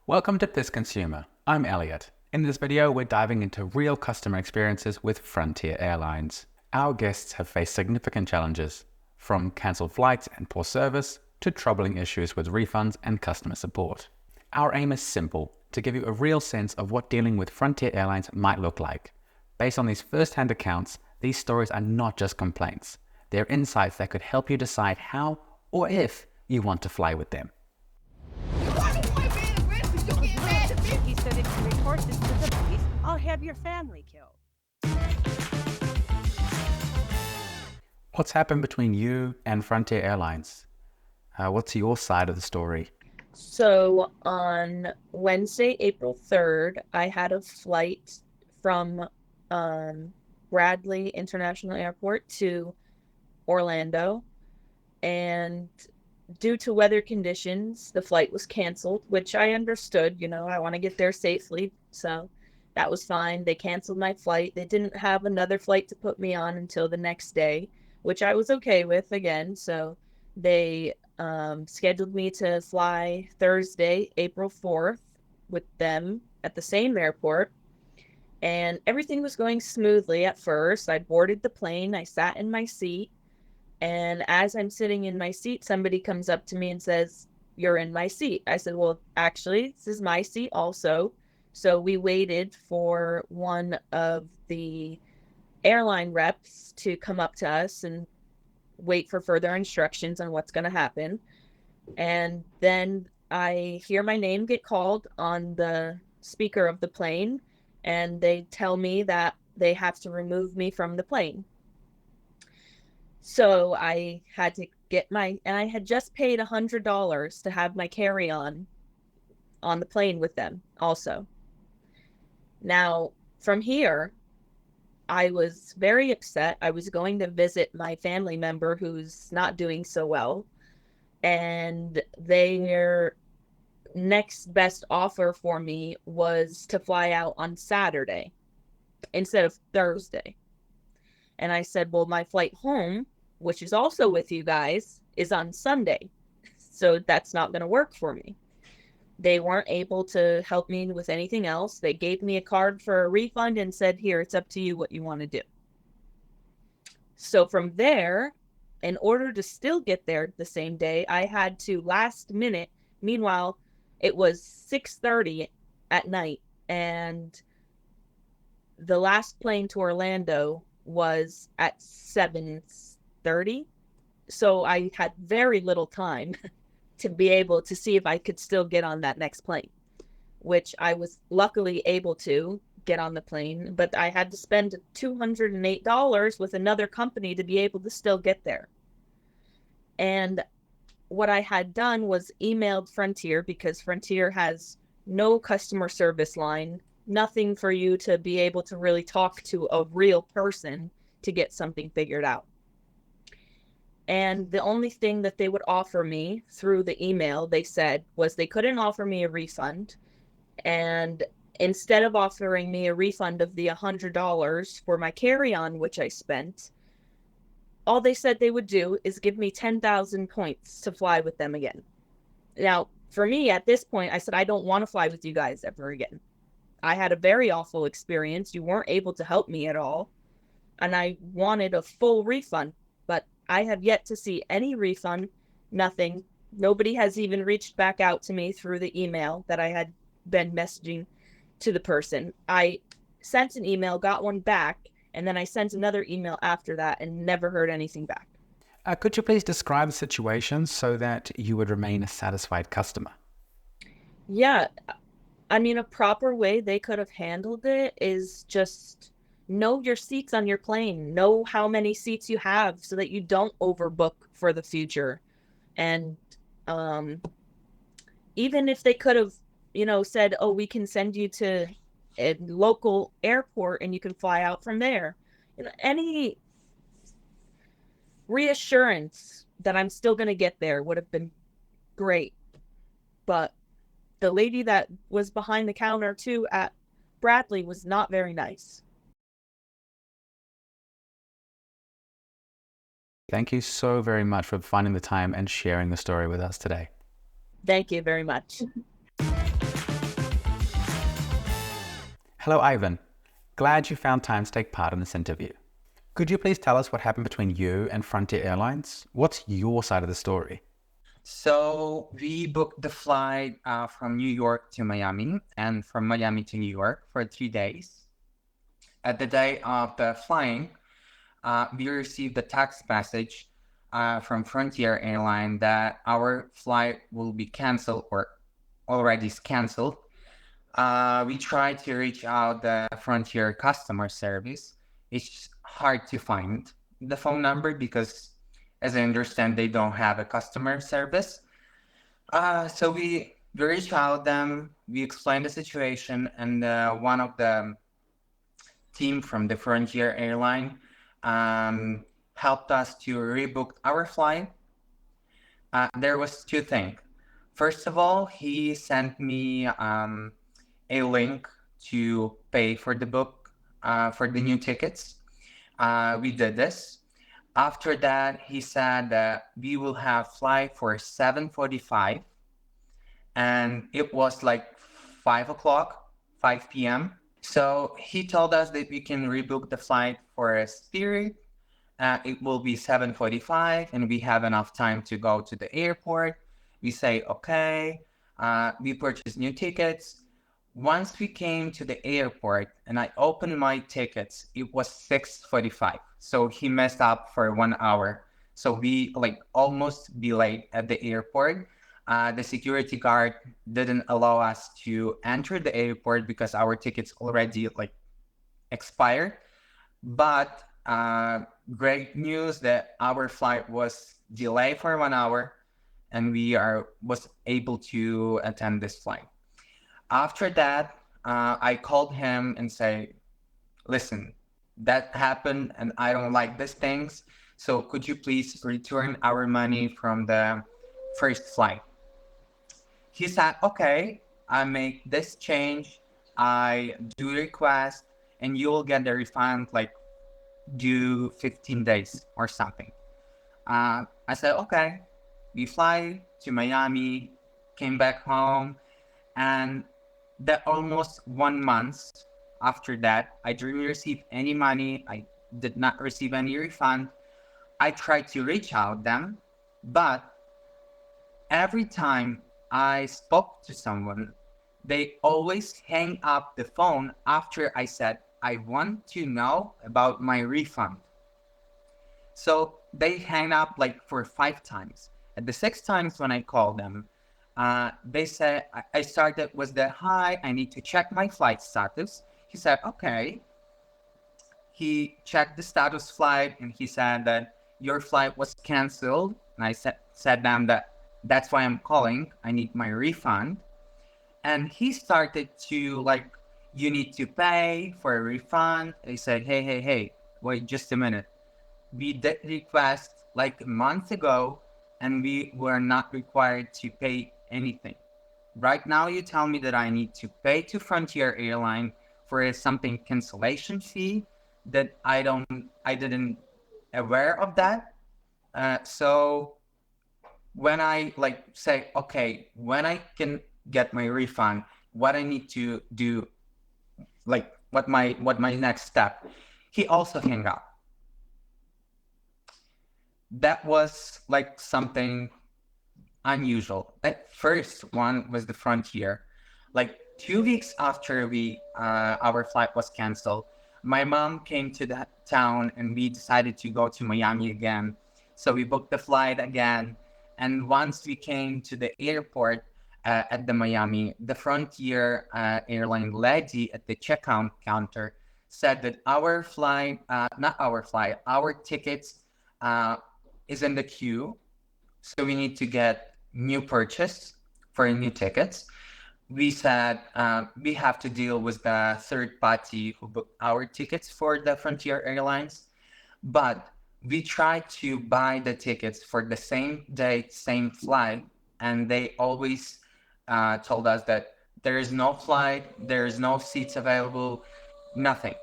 Welcome to PissedConsumer. I'm Elliot. In this video, we're diving into real customer experiences with Frontier Airlines. Our guests have faced significant challenges, from cancelled flights and poor service to troubling issues with refunds and customer support. Our aim is simple, to give you a real sense of what dealing with Frontier Airlines might look like. Based on these first-hand accounts, these stories are not just complaints. They're insights that could help you decide how or if you want to fly with them. He said if you report this to the police, I'll have your family killed. What's happened between you and Frontier Airlines? What's your side of the story? So on Wednesday, April 3rd, I had a flight from Bradley International Airport to Orlando, and due to weather conditions, the flight was canceled, which I understood. I want to get there safely, so that was fine. They canceled my flight. They didn't have another flight to put me on until the next day, which I was okay with again. So they scheduled me to fly Thursday, April 4th with them at the same airport. And everything was going smoothly at first. I boarded the plane. I sat in my seat. And as I'm sitting in my seat, somebody comes up to me and says, "You're in my seat." I said, "Well, actually, this is my seat also." So we waited for one of the airline reps to come up to us and wait for further instructions on what's going to happen. And then I hear my name get called on the speaker of the plane, and they tell me that they have to remove me from the plane. So I had to and I had just paid $100 to have my carry-on on the plane with them also. Now, from here, I was very upset. I was going to visit my family member who's not doing so well, and their next best offer for me was to fly out on Saturday instead of Thursday. And I said, well, my flight home, which is also with you guys, is on Sunday. So that's not going to work for me. They weren't able to help me with anything else. They gave me a card for a refund and said, here, it's up to you what you want to do. So from there, in order to still get there the same day, I had to last minute. Meanwhile, it was 6:30 at night, and the last plane to Orlando was at 7:30. So I had very little time to be able to see if I could still get on that next plane, which I was luckily able to get on the plane, but I had to spend $208 with another company to be able to still get there. And what I had done was emailed Frontier, because Frontier has no customer service line, nothing for you to be able to really talk to a real person to get something figured out. And the only thing that they would offer me through the email, they said, was they couldn't offer me a refund. And instead of offering me a refund of the $100 for my carry-on, which I spent, all they said they would do is give me 10,000 points to fly with them again. Now, for me, at this point, I said, I don't want to fly with you guys ever again. I had a very awful experience. You weren't able to help me at all. And I wanted a full refund, but I have yet to see any refund, nothing. Nobody has even reached back out to me through the email that I had been messaging to the person. I sent an email, got one back, and then I sent another email after that and never heard anything back. Could you please describe the situation so that you would remain a satisfied customer? Yeah, I mean, a proper way they could have handled it is just know your seats on your plane, know how many seats you have so that you don't overbook for the future. And even if they could have, said, oh, we can send you to a local airport and you can fly out from there. Any reassurance that I'm still going to get there would have been great. But the lady that was behind the counter too at Bradley was not very nice. Thank you so very much for finding the time and sharing the story with us today. Thank you very much. Hello, Ivan. Glad you found time to take part in this interview. Could you please tell us what happened between you and Frontier Airlines? What's your side of the story? So we booked the flight from New York to Miami and from Miami to New York for 3 days. At the day of the flying, we received a text message from Frontier Airline that our flight will be canceled or already is canceled. We tried to reach out the Frontier customer service. It's hard to find the phone number because, as I understand, they don't have a customer service. So we reached out them. We explained the situation, and one of the team from the Frontier Airline helped us to rebook our flight. There was two things. First of all, he sent me a link to pay for the book for the new tickets. We did this. After that, he said that we will have flight for 7:45, and it was like 5 o'clock, 5 p.m. So he told us that we can rebook the flight for a Spirit. It will be 7:45, and we have enough time to go to the airport. We say, okay, we purchase new tickets. Once we came to the airport and I opened my tickets, it was 6:45. So he messed up for 1 hour. So we like almost be late at the airport. The security guard didn't allow us to enter the airport because our tickets already like expired. But great news that our flight was delayed for 1 hour and we was able to attend this flight. After that, I called him and say, listen, that happened and I don't like these things. So could you please return our money from the first flight? He said, okay, I make this change. I do request and you will get the refund like due 15 days or something. I said, okay. We fly to Miami, came back home, and that almost 1 month after that, I didn't receive any money. I did not receive any refund. I tried to reach out them, but every time I spoke to someone, they always hang up the phone after I said, I want to know about my refund. So they hang up like for 5 times. At the 6 times when I called them, they said, I started with the, hi, I need to check my flight status. He said, okay. He checked the status flight and he said that your flight was canceled. And I said them that that's why I'm calling. I need my refund. And he started to like, you need to pay for a refund. They said, hey, wait just a minute. We did request like a month ago and we were not required to pay anything. Right now you tell me that I need to pay to Frontier Airline for something cancellation fee that I didn't aware of that. So when I like say, okay, when I can get my refund, what I need to do, like what my next step, he also hung up. That was like something unusual. That first one was the Frontier. Like 2 weeks after our flight was canceled, my mom came to that town and we decided to go to Miami again. So we booked the flight again. And once we came to the airport at the Miami, the Frontier airline lady at the checkout counter said that our flight, not our flight, our tickets is in the queue. So we need to get new purchase for new tickets. We said we have to deal with the third party who booked our tickets for the Frontier Airlines. But we tried to buy the tickets for the same date, same flight, and they always told us that there is no flight, there is no seats available, nothing.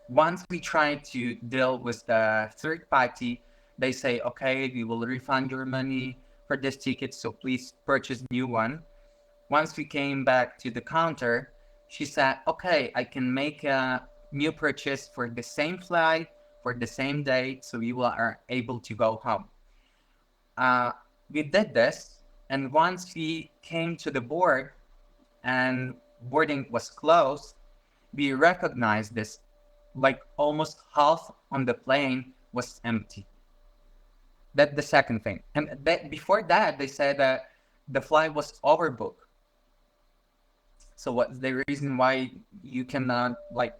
Once we try to deal with the third party, they say, okay, we will refund your money for this ticket, so please purchase new one. Once we came back to the counter, she said, okay, I can make a new purchase for the same flight for the same day, so you are able to go home. We did this, and once we came to the board and boarding was closed, we recognized this, like almost half on the plane was empty. That's the second thing. And before that, they said that the flight was overbooked. So what's the reason why you cannot, like,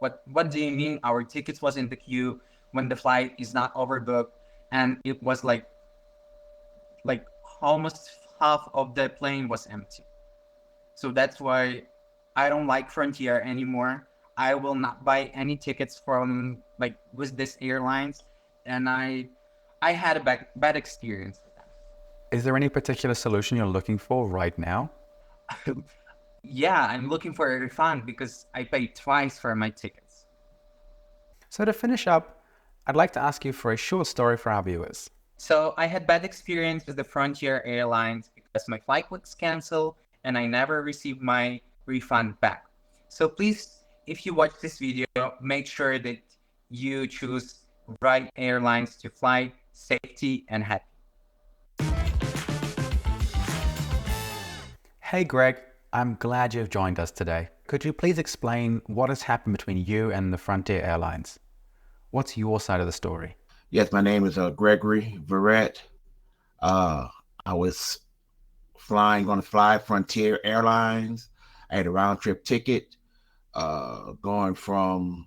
what do you mean our tickets was in the queue when the flight is not overbooked, and it was like almost half of the plane was empty. So that's why I don't like Frontier anymore. I will not buy any tickets from like with this airlines, and I had a bad experience with Is there any particular solution you're looking for right now? them. Yeah, I'm looking for a refund because I paid twice for my tickets. So to finish up, I'd like to ask you for a short story for our viewers. So I had bad experience with the Frontier Airlines because my flight was canceled and I never received my refund back. So please, if you watch this video, make sure that you choose right airlines to fly safety and happy. Hey Greg, I'm glad you've joined us today. Could you please explain what has happened between you and the Frontier Airlines? What's your side of the story? Yes, my name is Gregory Verrett. I was going to fly Frontier Airlines. I had a round trip ticket going from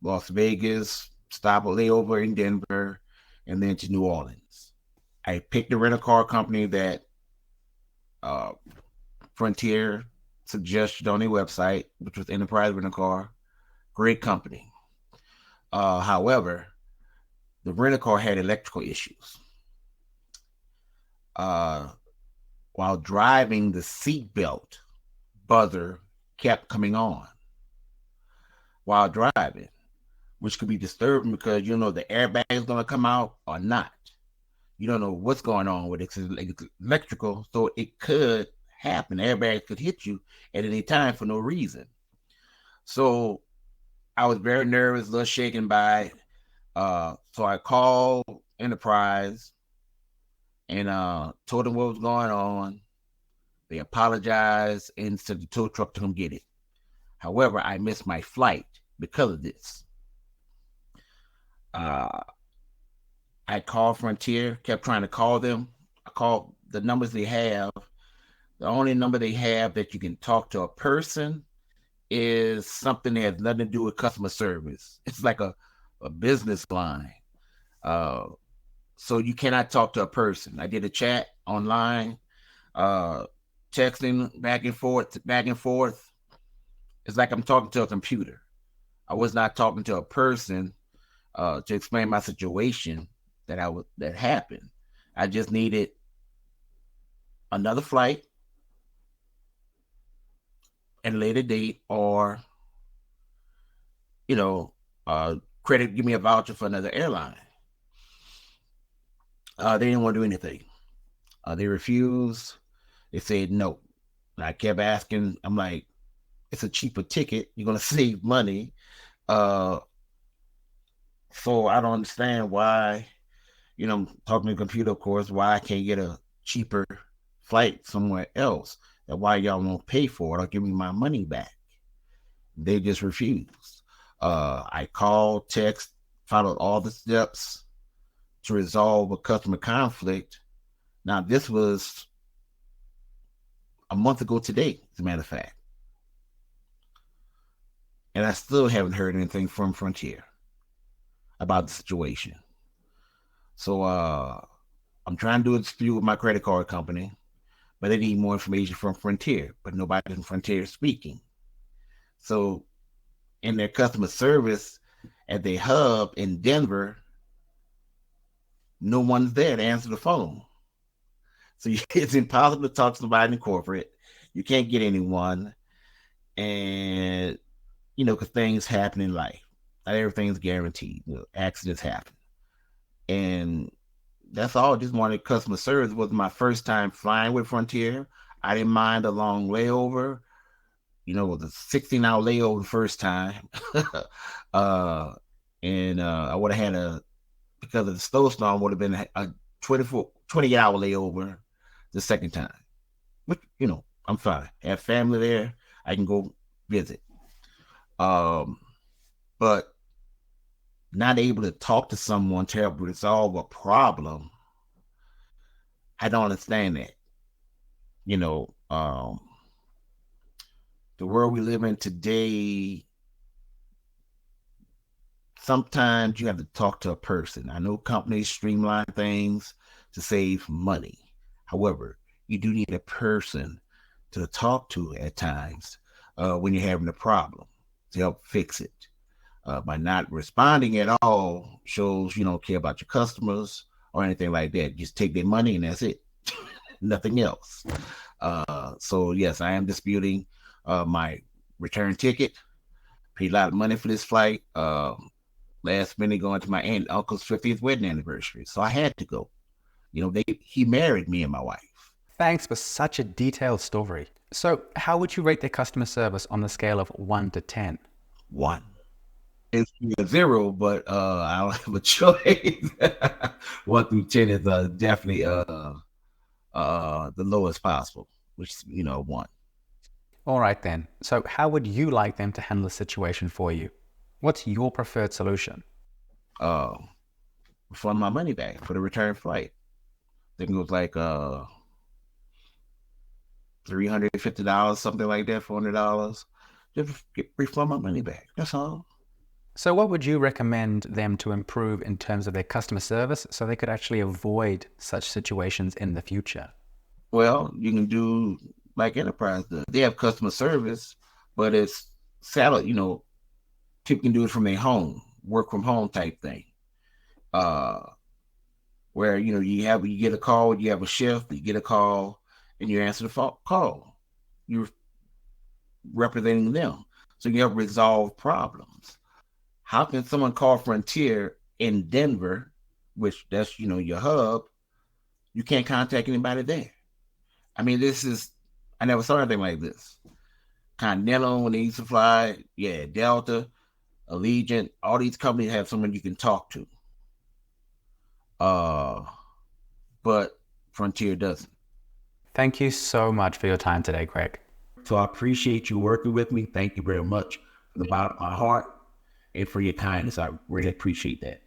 Las Vegas, stop a layover in Denver, and then to New Orleans. I picked a rental car company that Frontier suggested on their website, which was Enterprise Rental Car. Great company. However, the rental car had electrical issues. While driving, the seatbelt buzzer kept coming on while driving, which could be disturbing because you know the airbag is going to come out or not. You don't know what's going on with it. It's electrical, so it could happen. Airbags could hit you at any time for no reason. So I was very nervous, a little shaken by it. So I called Enterprise and told them what was going on. They apologized and sent the tow truck to come get it. However, I missed my flight because of this. I called Frontier, kept trying to call them. I called the numbers they have. The only number they have that you can talk to a person is something that has nothing to do with customer service. It's like a business line. So you cannot talk to a person. I did a chat online, texting back and forth. It's like I'm talking to a computer. I was not talking to a person to explain my situation that happened. I just needed another flight at a later date, or credit, give me a voucher for another airline. They didn't want to do anything. They refused. They said no. And I kept asking. I'm like, it's a cheaper ticket. You're gonna save money. So I don't understand why, talking to the computer, of course, why I can't get a cheaper flight somewhere else. And why y'all won't pay for it or give me my money back. They just refused. I called, text, followed all the steps to resolve a customer conflict. Now, this was a month ago today, as a matter of fact. And I still haven't heard anything from Frontier about the situation. So I'm trying to do a dispute with my credit card company, but they need more information from Frontier, but nobody from Frontier is speaking. So in their customer service at their hub in Denver, no one's there to answer the phone. So it's impossible to talk to somebody in corporate. You can't get anyone. And, because things happen in life. Not everything's guaranteed. Accidents happen. And that's all. Just wanted customer service. It was my first time flying with Frontier. I didn't mind a long layover. was a 16-hour layover the first time. And I would have had because of the snowstorm, would have been a 20-hour layover the second time. But, I'm fine. Have family there. I can go visit. But not able to talk to someone to help resolve a problem, I don't understand that. The world we live in today, sometimes you have to talk to a person. I know companies streamline things to save money. However, you do need a person to talk to at times when you're having a problem to help fix it. By not responding at all shows you don't care about your customers or anything like that. Just take their money and that's it. Nothing else. So yes, I am disputing my return ticket. Paid a lot of money for this flight. Last minute going to my aunt and uncle's 50th wedding anniversary. So I had to go. He married me and my wife. Thanks for such a detailed story. So how would you rate their customer service on the scale of 1 to 10? 1. It's a 0, but I don't have a choice. 1 through 10 is definitely the lowest possible, which is 1. All right then. So how would you like them to handle the situation for you? What's your preferred solution? Refund my money back for the return flight. I think it was like $350, something like that, $400. Just refund my money back. That's all. So what would you recommend them to improve in terms of their customer service so they could actually avoid such situations in the future? Well, you can do like Enterprise does. They have customer service, but it's salad, people can do it from their home, work from home type thing. Where, you get a call, you have a shift, you get a call, and you answer the call. You're representing them. So you have resolved problems. How can someone call Frontier in Denver, which that's, your hub, you can't contact anybody there? I mean, I never saw anything like this. Continental, when they used to fly, Delta, Allegiant, all these companies have someone you can talk to. But Frontier doesn't. Thank you so much for your time today, Greg. So I appreciate you working with me. Thank you very much from the bottom of my heart and for your kindness. I really appreciate that.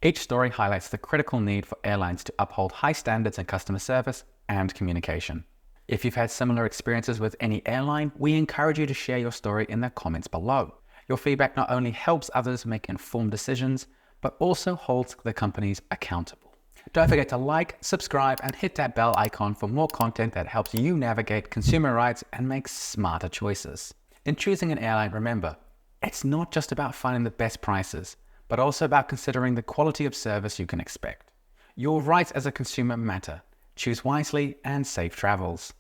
Each story highlights the critical need for airlines to uphold high standards in customer service and communication. If you've had similar experiences with any airline, we encourage you to share your story in the comments below. Your feedback not only helps others make informed decisions, but also holds the companies accountable. Don't forget to like, subscribe, and hit that bell icon for more content that helps you navigate consumer rights and make smarter choices. In choosing an airline, remember, it's not just about finding the best prices, but also about considering the quality of service you can expect. Your rights as a consumer matter. Choose wisely and safe travels.